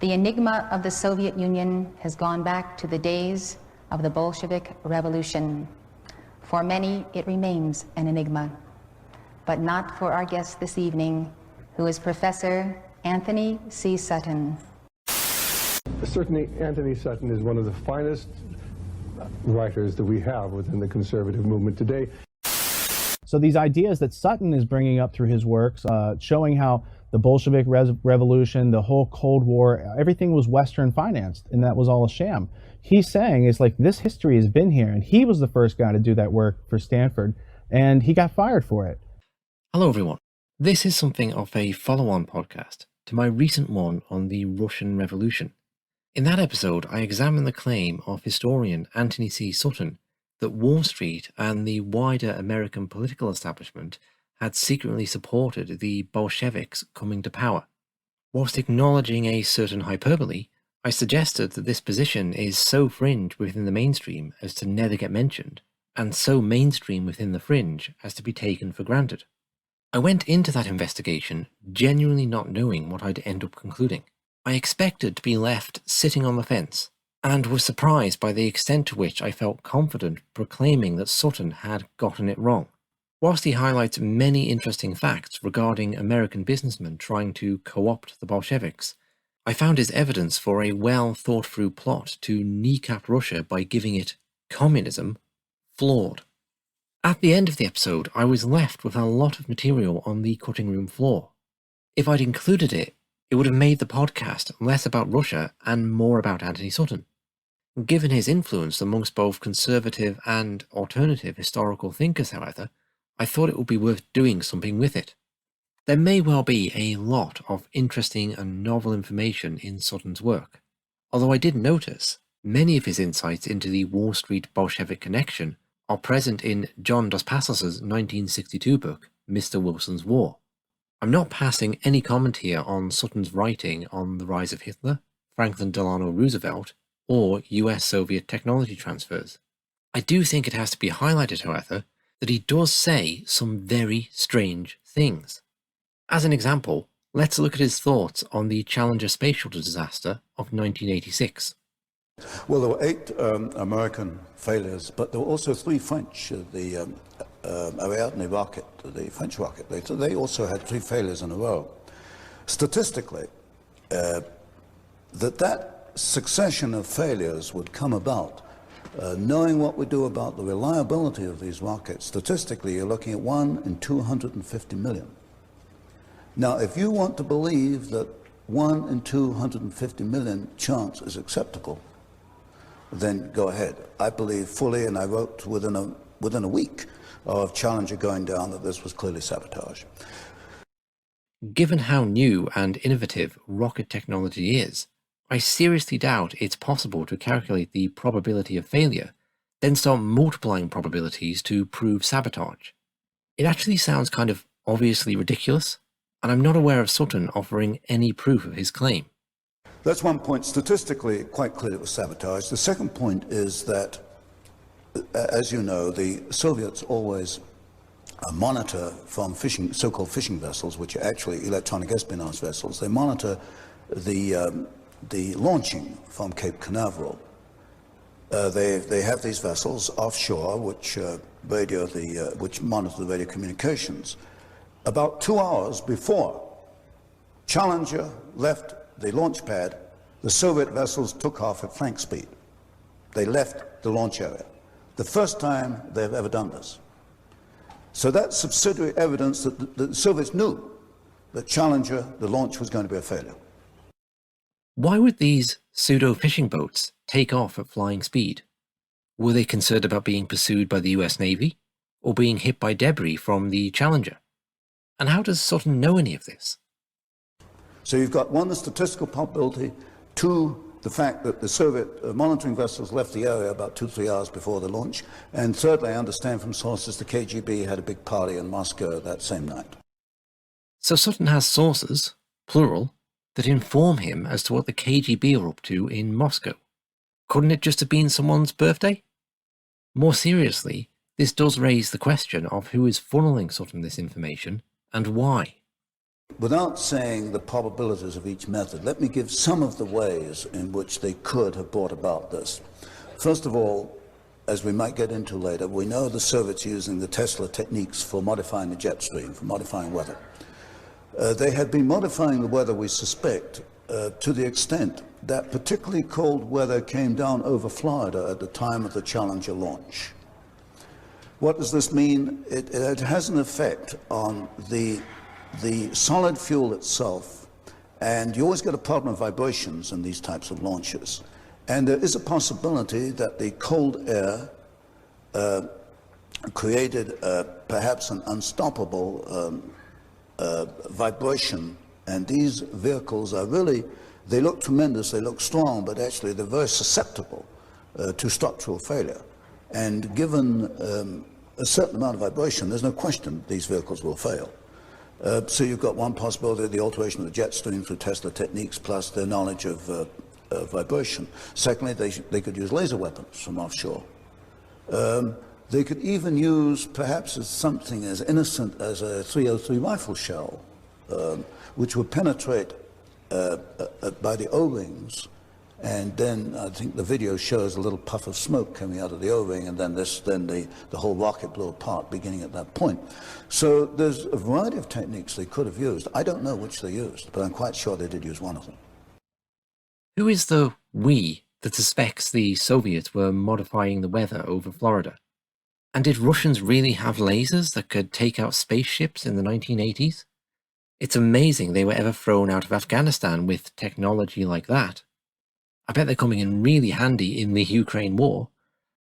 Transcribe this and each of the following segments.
The enigma of the Soviet Union has gone back to the days of the Bolshevik Revolution. For many, it remains an enigma, but not for our guest this evening, who is Professor Anthony C. Sutton. Certainly, Anthony Sutton is one of the finest writers that we have within the conservative movement today. So these ideas that Sutton is bringing up through his works, showing how the Bolshevik Revolution, the whole Cold War, everything was Western financed, and that was all a sham. He's saying is like, this history has been here, and he was the first guy to do that work for Stanford, and he got fired for it. Hello everyone. This is something of a follow-on podcast to my recent one on the Russian Revolution. In that episode, I examined the claim of historian Anthony C. Sutton that Wall Street and the wider American political establishment had secretly supported the Bolsheviks coming to power. Whilst acknowledging a certain hyperbole, I suggested that this position is so fringe within the mainstream as to never get mentioned, and so mainstream within the fringe as to be taken for granted. I went into that investigation genuinely not knowing what I'd end up concluding. I expected to be left sitting on the fence, and was surprised by the extent to which I felt confident proclaiming that Sutton had gotten it wrong. Whilst he highlights many interesting facts regarding American businessmen trying to co-opt the Bolsheviks, I found his evidence for a well-thought-through plot to kneecap Russia by giving it communism flawed. At the end of the episode, I was left with a lot of material on the cutting room floor. If I'd included it, it would have made the podcast less about Russia and more about Anthony Sutton. Given his influence amongst both conservative and alternative historical thinkers, however, I thought it would be worth doing something with it. There may well be a lot of interesting and novel information in Sutton's work, although I did notice many of his insights into the Wall Street Bolshevik connection are present in John Dos Passos's 1962 book, Mr. Wilson's War. I'm not passing any comment here on Sutton's writing on the rise of Hitler, Franklin Delano Roosevelt, or US-Soviet technology transfers. I do think it has to be highlighted, however, that he does say some very strange things. As an example, let's look at his thoughts on the Challenger space shuttle disaster of 1986. Well, there were 8 American failures, but there were also 3 French. The Ariadne rocket, the French rocket, they also had 3 failures in a row. Statistically, that succession of failures would come about, knowing what we do about the reliability of these rockets. Statistically, you're looking at 1 in 250 million. Now, if you want to believe that 1 in 250 million chance is acceptable, then go ahead. I believe fully, and I wrote within a week of Challenger going down, that this was clearly sabotage. Given how new and innovative rocket technology is, I seriously doubt it's possible to calculate the probability of failure, then start multiplying probabilities to prove sabotage. It actually sounds kind of obviously ridiculous, and I'm not aware of Sutton offering any proof of his claim. That's one point. Statistically, quite clear it was sabotage. The second point is that, as you know, the Soviets always monitor from fishing, so-called fishing vessels, which are actually electronic espionage vessels. They monitor the launching from Cape Canaveral. They have these vessels offshore which monitor the radio communications. About 2 hours before Challenger left the launch pad, the Soviet vessels took off at flank speed. They left the launch area. The first time they've ever done this. So that's subsidiary evidence that the Soviets knew that Challenger, the launch, was going to be a failure. Why would these pseudo-fishing boats take off at flying speed? Were they concerned about being pursued by the US Navy, or being hit by debris from the Challenger? And how does Sutton know any of this? So you've got 1, the statistical probability, 2, the fact that the Soviet monitoring vessels left the area about 2-3 hours before the launch, and thirdly, I understand from sources the KGB had a big party in Moscow that same night. So Sutton has sources, plural, that inform him as to what the KGB are up to in Moscow. Couldn't it just have been someone's birthday? More seriously, this does raise the question of who is funneling Sutton this information and why. Without saying the probabilities of each method, let me give some of the ways in which they could have brought about this. First of all, as we might get into later, we know the Soviets using the Tesla techniques for modifying the jet stream, for modifying weather. They had been modifying the weather, we suspect, to the extent that particularly cold weather came down over Florida at the time of the Challenger launch. What does this mean? It has an effect on the solid fuel itself, and you always get a problem of vibrations in these types of launches. And there is a possibility that the cold air created perhaps an unstoppable vibration, and these vehicles are really, they look tremendous, they look strong, but actually they're very susceptible to structural failure. And given a certain amount of vibration, there's no question these vehicles will fail. So you've got one possibility, the alteration of the jet stream through Tesla techniques plus their knowledge of vibration. Secondly, they could use laser weapons from offshore. They could even use perhaps as something as innocent as a .303 rifle shell, which would penetrate by the O-rings, and then I think the video shows a little puff of smoke coming out of the O-ring, and then the whole rocket blew apart beginning at that point. So there's a variety of techniques they could have used. I don't know which they used, but I'm quite sure they did use one of them. Who is the we that suspects the Soviets were modifying the weather over Florida? And did Russians really have lasers that could take out spaceships in the 1980s? It's amazing they were ever thrown out of Afghanistan with technology like that. I bet they're coming in really handy in the Ukraine war.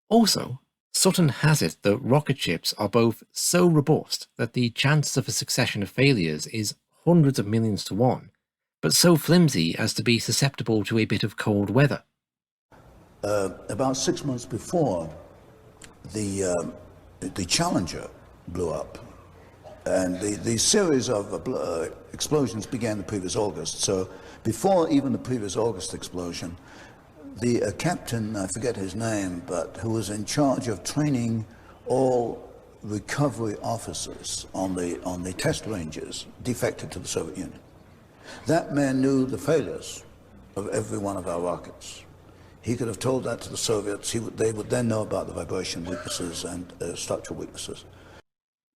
Also, Sutton has it that rocket ships are both so robust that the chance of a succession of failures is hundreds of millions to one, but so flimsy as to be susceptible to a bit of cold weather. About 6 months before, the Challenger blew up, and the series of explosions began the previous August. So before even the previous August explosion, the captain, I forget his name, but who was in charge of training all recovery officers on the test ranges, defected to the Soviet Union. That man knew the failures of every one of our rockets. He could have told that to the Soviets. They would then know about the vibration weaknesses and structural weaknesses.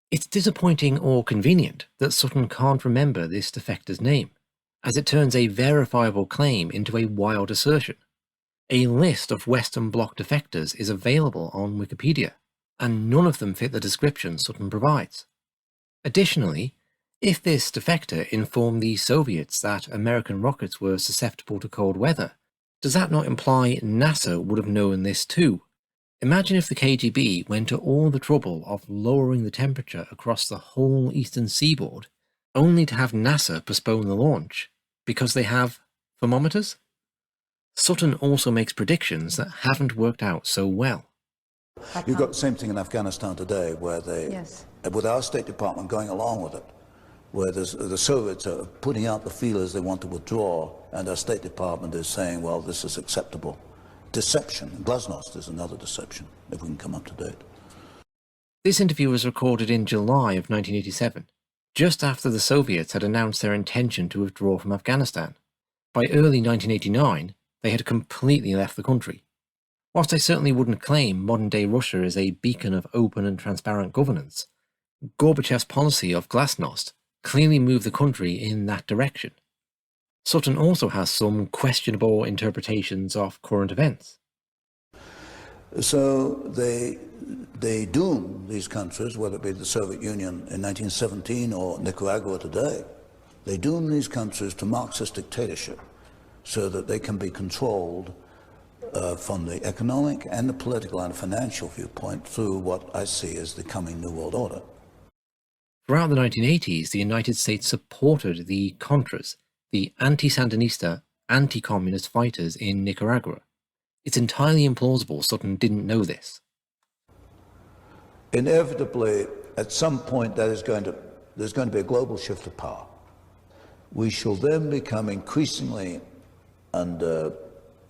It's disappointing or convenient that Sutton can't remember this defector's name, as it turns a verifiable claim into a wild assertion. A list of Western Bloc defectors is available on Wikipedia, and none of them fit the description Sutton provides. Additionally, if this defector informed the Soviets that American rockets were susceptible to cold weather, does that not imply NASA would have known this too? Imagine if the KGB went to all the trouble of lowering the temperature across the whole eastern seaboard, only to have NASA postpone the launch, because they have thermometers? Sutton also makes predictions that haven't worked out so well. You've got the same thing in Afghanistan today, where Yes. with our State Department going along with it, where the Soviets are putting out the feelers they want to withdraw, and our State Department is saying, well, this is acceptable. Deception. Glasnost is another deception, if we can come up to date. This interview was recorded in July of 1987, just after the Soviets had announced their intention to withdraw from Afghanistan. By early 1989, they had completely left the country. Whilst I certainly wouldn't claim modern-day Russia is a beacon of open and transparent governance, Gorbachev's policy of glasnost clearly moved the country in that direction. Sutton also has some questionable interpretations of current events. So they doom these countries, whether it be the Soviet Union in 1917 or Nicaragua today, they doom these countries to Marxist dictatorship so that they can be controlled from the economic and the political and financial viewpoint through what I see as the coming New World Order. Throughout the 1980s, the United States supported the Contras, the anti-Sandinista, anti-communist fighters in Nicaragua. It's entirely implausible Sutton didn't know this. Inevitably, at some point, there's going to be a global shift of power. We shall then become increasingly under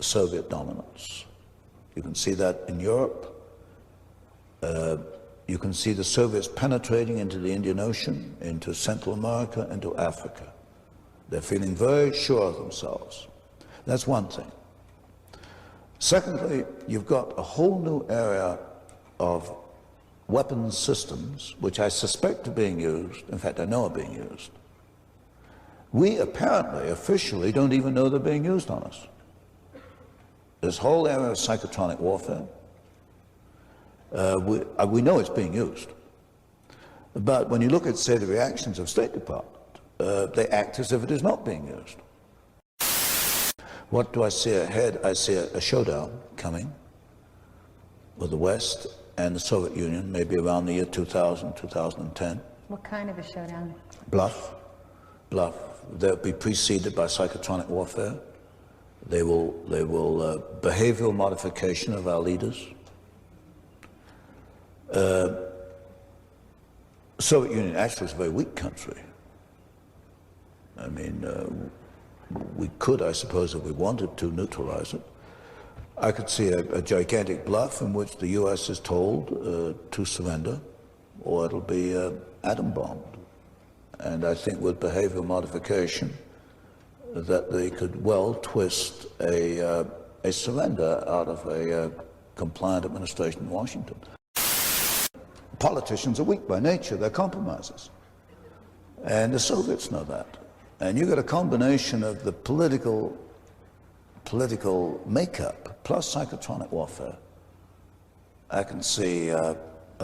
Soviet dominance. You can see that in Europe. You can see the Soviets penetrating into the Indian Ocean, into Central America, into Africa. They're feeling very sure of themselves. That's one thing. Secondly, you've got a whole new area of weapons systems, which I suspect are being used, in fact I know are being used. We apparently, officially, don't even know they're being used on us. This whole area of psychotronic warfare, we know it's being used. But when you look at, say, the reactions of State Department, they act as if it is not being used. What do I see ahead? I see a showdown coming with the West and the Soviet Union, maybe around the year 2000, 2010. What kind of a showdown? Bluff. They'll be preceded by psychotronic warfare. They will behavioral modification of our leaders. Soviet Union actually is a very weak country. I mean, we could, I suppose, if we wanted to, neutralize it. I could see a gigantic bluff in which the U.S. is told to surrender, or it'll be atom bombed. And I think with behavioral modification that they could well twist a surrender out of a compliant administration in Washington. Politicians are weak by nature, they're compromisers. And the Soviets know that. And you get a combination of the political makeup plus psychotronic warfare. I can see a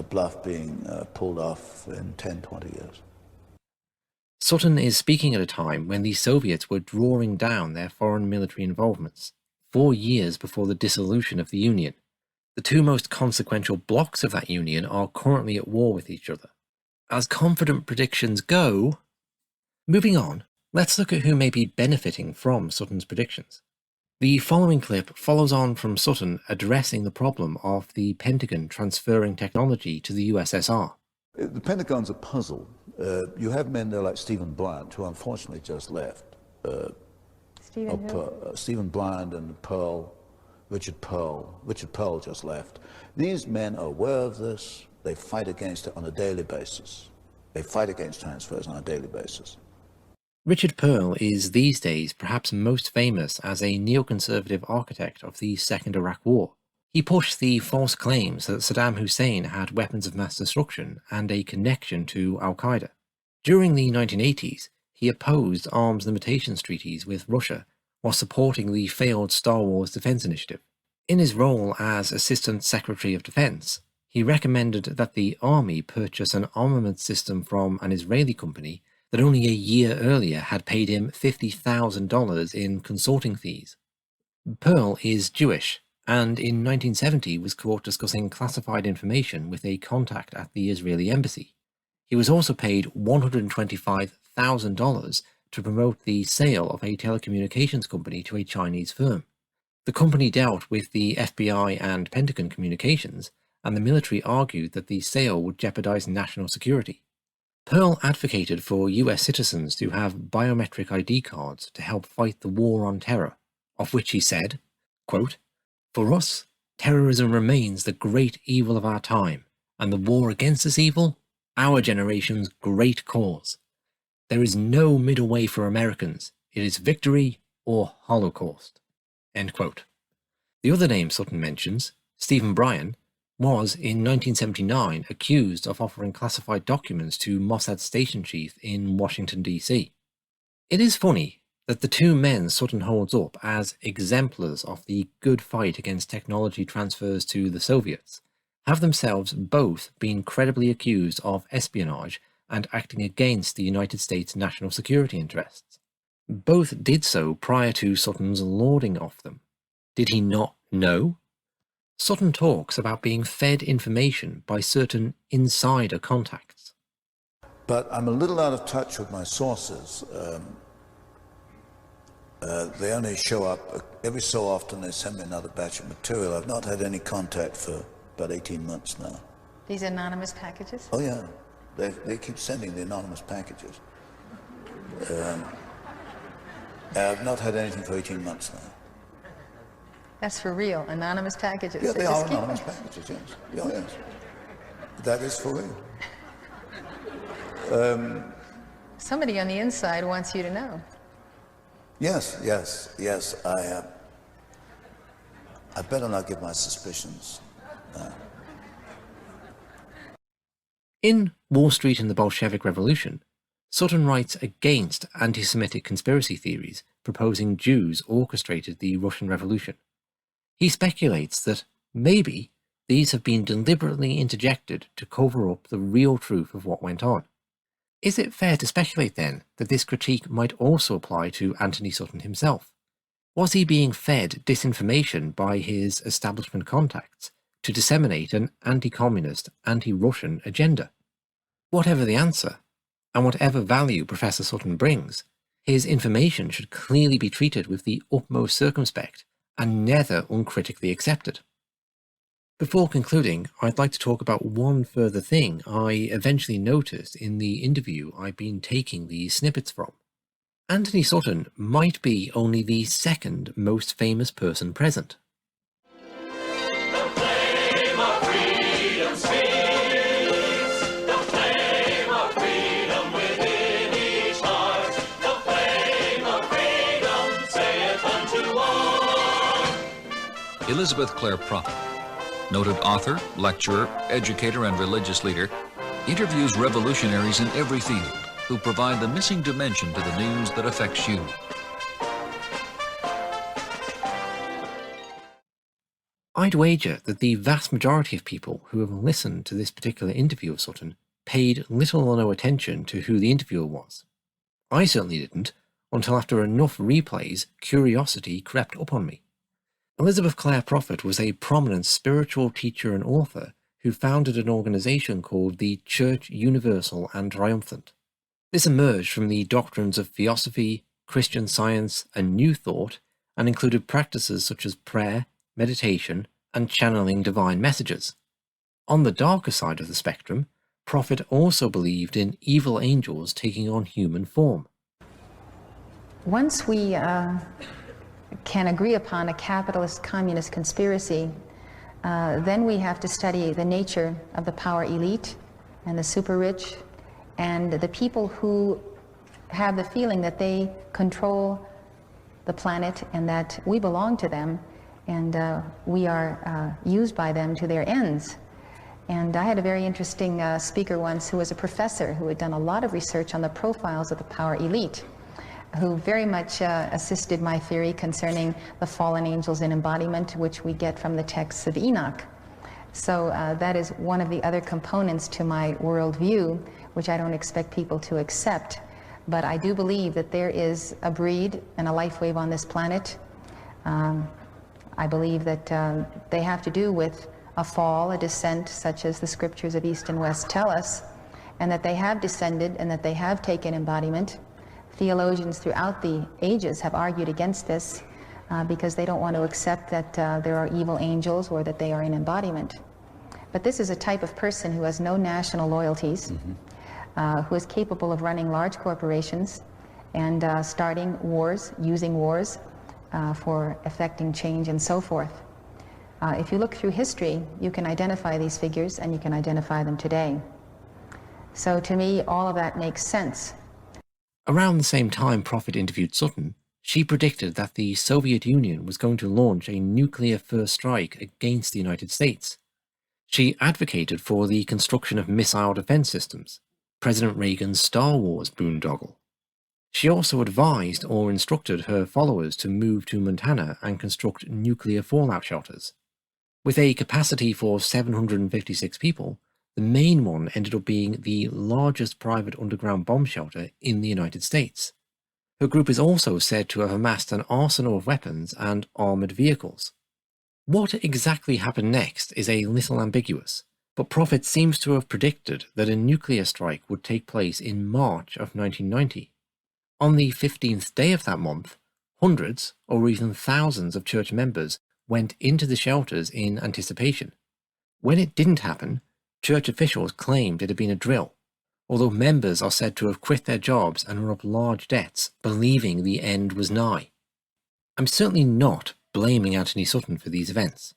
bluff being pulled off in 10, 20 years. Sutton is speaking at a time when the Soviets were drawing down their foreign military involvements, 4 years before the dissolution of the Union. The two most consequential blocs of that union are currently at war with each other. As confident predictions go, moving on, let's look at who may be benefiting from Sutton's predictions. The following clip follows on from Sutton addressing the problem of the Pentagon transferring technology to the USSR. The Pentagon's a puzzle. You have men there like Stephen Bryant, who unfortunately just left. Stephen Bryant and Richard Pearl. Richard Pearl just left. These men are aware of this. They fight against it on a daily basis. They fight against transfers on a daily basis. Richard Pearl is these days perhaps most famous as a neoconservative architect of the Second Iraq War. He pushed the false claims that Saddam Hussein had weapons of mass destruction and a connection to Al-Qaeda. During the 1980s, he opposed arms limitations treaties with Russia while supporting the failed Star Wars Defense Initiative. In his role as Assistant Secretary of Defense, he recommended that the Army purchase an armament system from an Israeli company that only a year earlier had paid him $50,000 in consulting fees. Pearl is Jewish, and in 1970 was caught discussing classified information with a contact at the Israeli embassy. He was also paid $125,000 to promote the sale of a telecommunications company to a Chinese firm. The company dealt with the FBI and Pentagon communications, and the military argued that the sale would jeopardize national security. Pearl advocated for US citizens to have biometric ID cards to help fight the war on terror, of which he said, quote, "For us, terrorism remains the great evil of our time, and the war against this evil, our generation's great cause. There is no middle way for Americans. It is victory or Holocaust." End quote. The other name Sutton mentions, Stephen Bryan, was in 1979 accused of offering classified documents to Mossad station chief in Washington, D.C. It is funny that the two men Sutton holds up as exemplars of the good fight against technology transfers to the Soviets have themselves both been credibly accused of espionage and acting against the United States' national security interests. Both did so prior to Sutton's lauding of them. Did he not know? Sutton talks about being fed information by certain insider contacts. But I'm a little out of touch with my sources. They only show up every so often. They send me another batch of material. I've not had any contact for about 18 months now. These anonymous packages? Oh yeah, they keep sending the anonymous packages. I've not had anything for 18 months now. That's for real, anonymous packages. Yeah, they are anonymous packages, yes. Oh, yes. That is for real. Somebody on the inside wants you to know. Yes. I better not give my suspicions. In Wall Street and the Bolshevik Revolution, Sutton writes against anti-Semitic conspiracy theories proposing Jews orchestrated the Russian Revolution. He speculates that maybe these have been deliberately interjected to cover up the real truth of what went on. Is it fair to speculate then that this critique might also apply to Anthony Sutton himself? Was he being fed disinformation by his establishment contacts to disseminate an anti-communist, anti-Russian agenda? Whatever the answer, and whatever value Professor Sutton brings, his information should clearly be treated with the utmost circumspect and never uncritically accepted. Before concluding, I'd like to talk about one further thing I eventually noticed in the interview I've been taking these snippets from. Anthony Sutton might be only the second most famous person present. Elizabeth Clare Prophet, noted author, lecturer, educator, and religious leader, interviews revolutionaries in every field who provide the missing dimension to the news that affects you. I'd wager that the vast majority of people who have listened to this particular interview of Sutton paid little or no attention to who the interviewer was. I certainly didn't, until after enough replays, curiosity crept up on me. Elizabeth Clare Prophet was a prominent spiritual teacher and author who founded an organization called the Church Universal and Triumphant. This emerged from the doctrines of Theosophy, Christian Science, and New Thought, and included practices such as prayer, meditation, and channeling divine messages. On the darker side of the spectrum, Prophet also believed in evil angels taking on human form. Once we can agree upon a capitalist communist conspiracy, then we have to study the nature of the power elite and the super rich and the people who have the feeling that they control the planet and that we belong to them and we are used by them to their ends. And I had a very interesting speaker once who was a professor who had done a lot of research on the profiles of the power elite, who very much assisted my theory concerning the fallen angels in embodiment, which we get from the texts of Enoch. So that is one of the other components to my worldview, which I don't expect people to accept. But I do believe that there is a breed and a life wave on this planet. I believe that they have to do with a fall, a descent, such as the scriptures of East and West tell us, and that they have descended and that they have taken embodiment. Theologians throughout the ages have argued against this because they don't want to accept that there are evil angels or that they are in embodiment. But this is a type of person who has no national loyalties, who is capable of running large corporations and starting wars, using wars for effecting change and so forth. If you look through history, you can identify these figures and you can identify them today. So to me, all of that makes sense. Around the same time Prophet interviewed Sutton, she predicted that the Soviet Union was going to launch a nuclear first strike against the United States. She advocated for the construction of missile defense systems, President Reagan's Star Wars boondoggle. She also advised or instructed her followers to move to Montana and construct nuclear fallout shelters. With a capacity for 756 people, the main one ended up being the largest private underground bomb shelter in the United States. Her group is also said to have amassed an arsenal of weapons and armoured vehicles. What exactly happened next is a little ambiguous, but Prophet seems to have predicted that a nuclear strike would take place in March of 1990. On the 15th day of that month, hundreds or even thousands of church members went into the shelters in anticipation. When it didn't happen, church officials claimed it had been a drill, although members are said to have quit their jobs and run up large debts, believing the end was nigh. I'm certainly not blaming Anthony Sutton for these events,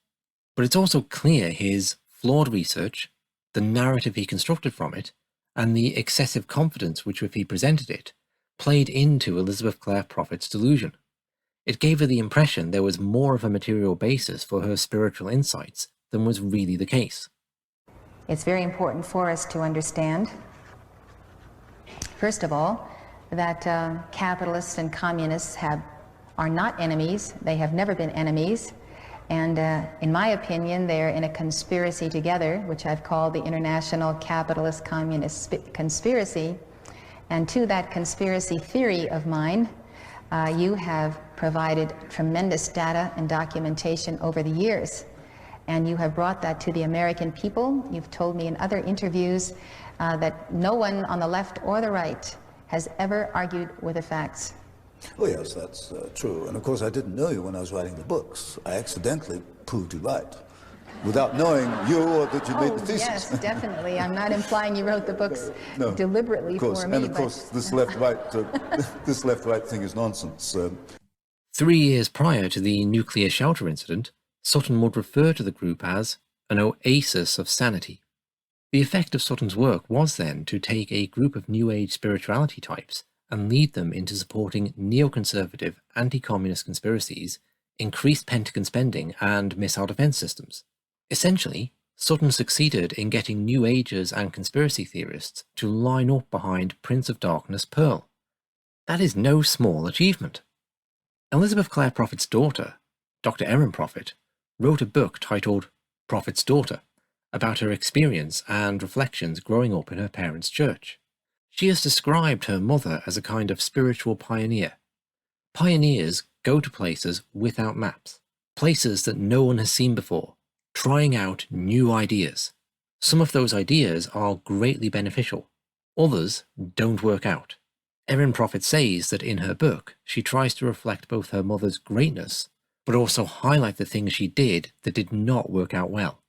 but it's also clear his flawed research, the narrative he constructed from it, and the excessive confidence with which he presented it, played into Elizabeth Clare Prophet's delusion. It gave her the impression there was more of a material basis for her spiritual insights than was really the case. It's very important for us to understand, first of all, that capitalists and communists are not enemies. They have never been enemies. And in my opinion, they're in a conspiracy together, which I've called the International Capitalist Communist Conspiracy. And to that conspiracy theory of mine, you have provided tremendous data and documentation over the years. And you have brought that to the American people. You've told me in other interviews that no one on the left or the right has ever argued with the facts. Oh yes, that's true. And of course I didn't know you when I was writing the books. I accidentally proved you right, without knowing you or that you made the thesis. Yes, definitely. I'm not implying you wrote the books deliberately for me. And of course this left-right thing is nonsense. 3 years prior to the nuclear shelter incident, Sutton would refer to the group as an oasis of sanity. The effect of Sutton's work was then to take a group of New Age spirituality types and lead them into supporting neoconservative, anti-communist conspiracies, increased Pentagon spending, and missile defense systems. Essentially, Sutton succeeded in getting New Agers and conspiracy theorists to line up behind Prince of Darkness Pearl. That is no small achievement. Elizabeth Clare Prophet's daughter, Dr. Erin Prophet, wrote a book titled Prophet's Daughter, about her experience and reflections growing up in her parents' church. She has described her mother as a kind of spiritual pioneer. Pioneers go to places without maps, places that no one has seen before, trying out new ideas. Some of those ideas are greatly beneficial, others don't work out. Erin Prophet says that in her book, she tries to reflect both her mother's greatness, but also highlight the things she did that did not work out well.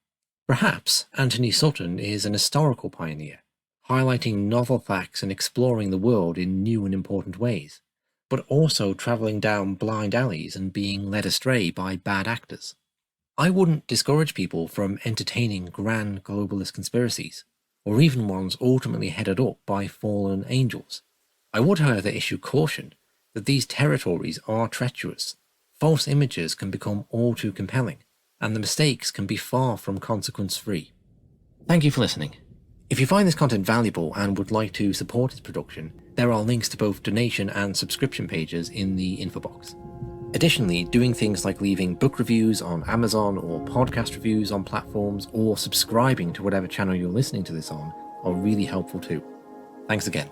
Perhaps Anthony Sutton is an historical pioneer, highlighting novel facts and exploring the world in new and important ways, but also travelling down blind alleys and being led astray by bad actors. I wouldn't discourage people from entertaining grand globalist conspiracies, or even ones ultimately headed up by fallen angels. I would, however, issue caution that these territories are treacherous. False images can become all too compelling, and the mistakes can be far from consequence-free. Thank you for listening. If you find this content valuable and would like to support its production, there are links to both donation and subscription pages in the info box. Additionally, doing things like leaving book reviews on Amazon or podcast reviews on platforms or subscribing to whatever channel you're listening to this on are really helpful too. Thanks again.